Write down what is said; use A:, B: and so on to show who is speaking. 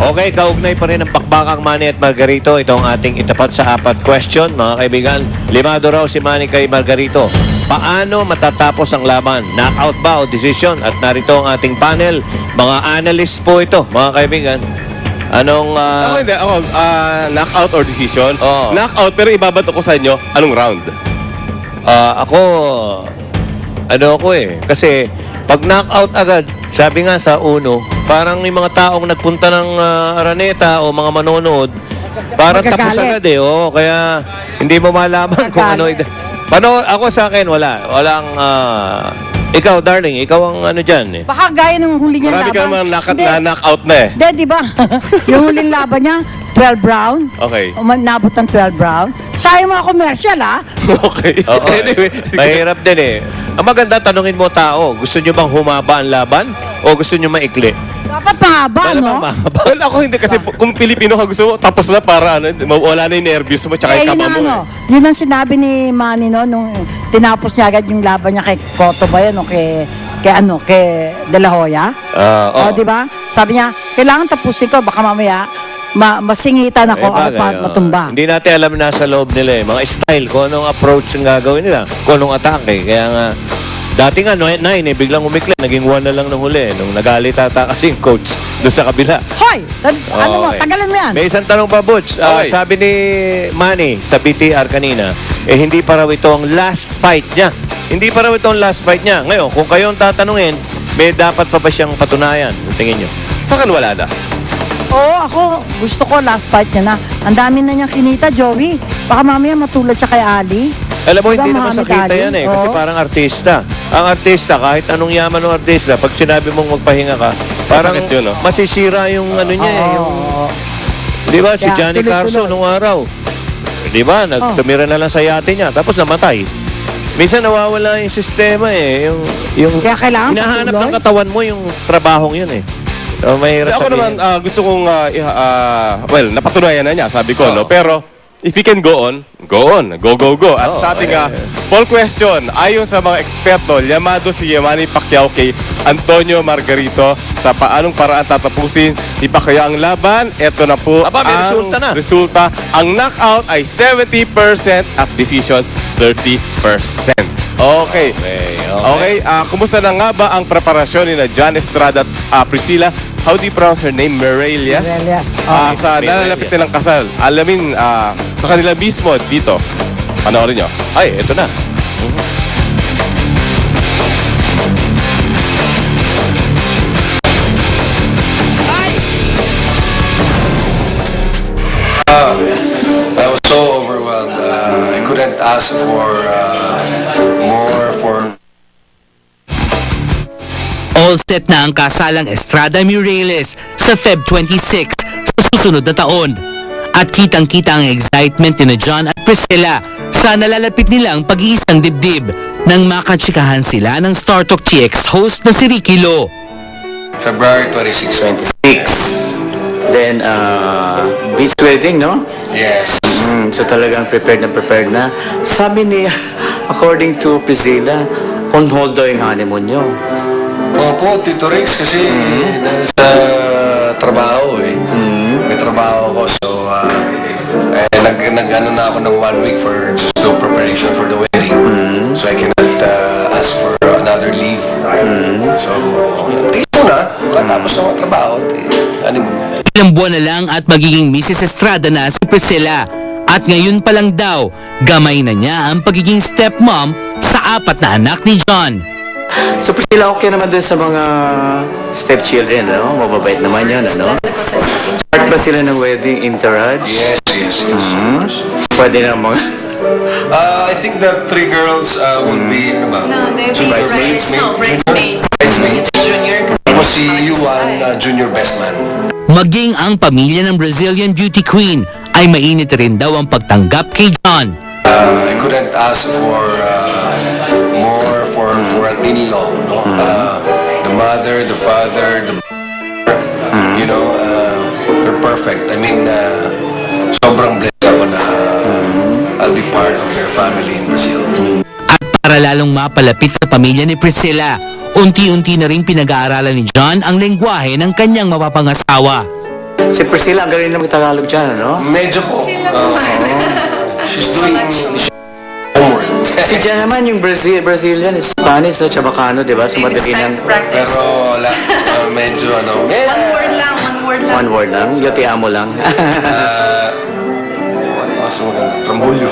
A: Okay, kaugnay pa rin ang bakbakang Manny at Margarito. Ito ang ating itapat sa 4 question, mga kaibigan. Limado raw si Manny kay Margarito. Paano matatapos ang laban? Knockout ba o decision? At narito ang ating panel. Mga analyst po ito, mga kaibigan. Anong...
B: Ako hindi. Ako, knockout or decision?
A: Oo.
B: Knockout, pero ibabato ko sa inyo, anong round?
A: Ako... Ano ako eh. Kasi pag knockout agad, sabi nga sa uno, parang yung mga taong nagpunta ng Araneta o mga manonood, parang tapos agad eh. Oo, kaya hindi mo malaman kung ano. Paano, ako sa akin, walang, ikaw, darling, ikaw ang ano dyan eh.
C: Baka gaya ng huli niya
B: Marami
C: laban.
B: ka naman na-knockout na eh.
C: Hindi, di ba? Yung huling laban niya, 12 round.
B: Okay.
C: Nabot ng 12 round. Sayang mga commercial, ha?
B: Okay.
A: Oo,
B: Anyway,
A: mahirap din eh. Ang maganda, tanungin mo tao, gusto nyo bang humaba ang laban o gusto nyo maikli?
C: Dapat mahaba, no?
A: Mahaba.
B: well, ako hindi kasi kung Pilipino ka gusto mo, tapos na para ano, wala na yung nervyos mo, tsaka yung
C: yun
B: kama
C: ang
B: mo.
C: ano, yun ang sinabi ni Manny, no, nung tinapos niya agad yung laban niya kay Cotto ba yun, o kay De La Hoya.
A: Oo.
C: Di ba? Sabi niya, kailangan tapusin ko, baka mamaya masingitan ako o matumba.
A: Hindi natin alam na sa loob nila eh. Mga style, kung anong approach ang gagawin nila, kung anong atake. Kaya nga, dati nga, 9 eh, biglang umikli. Naging 1 na lang ng huli. Nung nagalit ata kasi yung coach doon sa kabila.
C: Hoy! Ano mo,
A: Okay.
C: tanggalin mo yan.
A: May isang tanong pa, Butch.
B: Okay.
A: Sabi ni Manny sa BTR kanina, hindi pa raw ito ang last fight niya. Hindi pa raw ito ang last fight niya. Ngayon, kung kayo ang tatanungin, may dapat pa ba siyang patunayan? Tingin nyo.
B: Sa akin wala na.
C: Oo, ako, gusto ko last fight niya na. Ang dami na niyang kinita, Joey. Baka mamaya matulad siya kay Ali.
A: Alam mo,
C: Diba,
A: hindi naman
C: Muhammad
A: sakita
C: Ali?
A: yan eh. Kasi
C: Oo.
A: parang artista. Ang artista, kahit anong yaman ng artista, pag sinabi mong magpahinga ka, parang
B: Masakit yun, no?
A: masisira yung ano niya eh. Yung,
C: Oo.
A: di ba, si
C: Kaya,
A: Johnny
C: tuloy-tuloy.
A: Carson nung araw. Di ba, tumira na lang sa yate niya, tapos namatay. Minsan nawawala yung sistema eh. Yung
C: Kaya kailangan
A: hinahanap
C: patuloy.
A: ng katawan mo yung trabahong yun eh. So, mahirap
B: Ako
A: sabihin.
B: naman, gusto kong, well, napatunayan na niya, sabi ko, no? Pero, if you can go on, go on. Go, go, go. At
A: Oo,
B: sa ating
A: eh.
B: poll question, ayon sa mga eksperto, yamado si Manny Pacquiao kay Antonio Margarito sa paanong paraan tatapusin ni Pacquiao ang laban. Ito na po
A: Aba, may
B: ang
A: resulta na.
B: resulta. Ang knockout ay 70% at decision 30%. Okay. Okay, kumusta na nga ba ang preparasyon ni na John Estrada at Priscilla? How do you pronounce her name? Merelias?
C: Merelias.
B: Sa nalalapit nilang kasal. Alamin sa kanila mismo dito. Panoorin nyo.
A: Ay, eto na.
D: I was so overwhelmed. I couldn't ask for more for.
E: All set na ang kasalang Estrada Mireles sa Feb 26 sa susunod na taon. At kitang-kita ang excitement ni John at Priscilla sa nalalapit nilang pag-iisang dibdib nang makatsikahan sila ng Star Talk TX host na si Ricky Lo.
D: February 26, 26.
F: Then, beach wedding, no?
D: Yes.
F: So talagang prepared na. Sabi niya, according to Priscilla, on hold daw yung honeymoon nyo.
D: Opo, Tito Rex, kasi dahil sa trabaho eh. May trabaho ako, so nag-ano na ako ng 1 week for just no preparation for the wedding. So I cannot ask for another leave. So, tingin mo na, matapos ng trabaho, honeymoon.
E: Ilang buwan na lang at magiging Mrs. Estrada na si Priscilla. At ngayon pa lang daw, gamay na niya ang pagiging stepmom sa 4 na anak ni John.
F: So Priscilla, okay naman dun sa mga stepchildren, no? Mababait naman yun, ano? Part ba sila ng wedding entourage?
D: Yes.
F: Pwede na mga...
D: I think the 3 girls would be, ano ba?
G: No, they'll be
D: Bridesmaids?
G: bridesmaids.
D: Bridesmaids?
G: Junior.
D: Tapos si Yuan, junior best man.
E: Maging ang pamilya ng Brazilian beauty queen ay mainit rin daw ang pagtanggap kay John.
D: I couldn't ask for more for an in-law, no? The mother, the father, you know, they're perfect. I mean, sobrang blessed ako na I'll be part of their family in Brazil.
E: At para lalong mapalapit sa pamilya ni Priscilla, unti-unti na rin pinag-aaralan ni John ang lengguwahe ng kanyang mapapangasawa.
F: Si Priscilla, ang galing na mag-Tagalog dyan, ano?
D: Medyo po. She's doing homework.
F: Si Jan naman, yung Brazilian, is Spanish, no? Chabacano, di ba? So, madali ng
D: Pero wala. Medyo ano.
F: one word lang. Yo te amo lang.
D: Mas maganda. Trambulyo.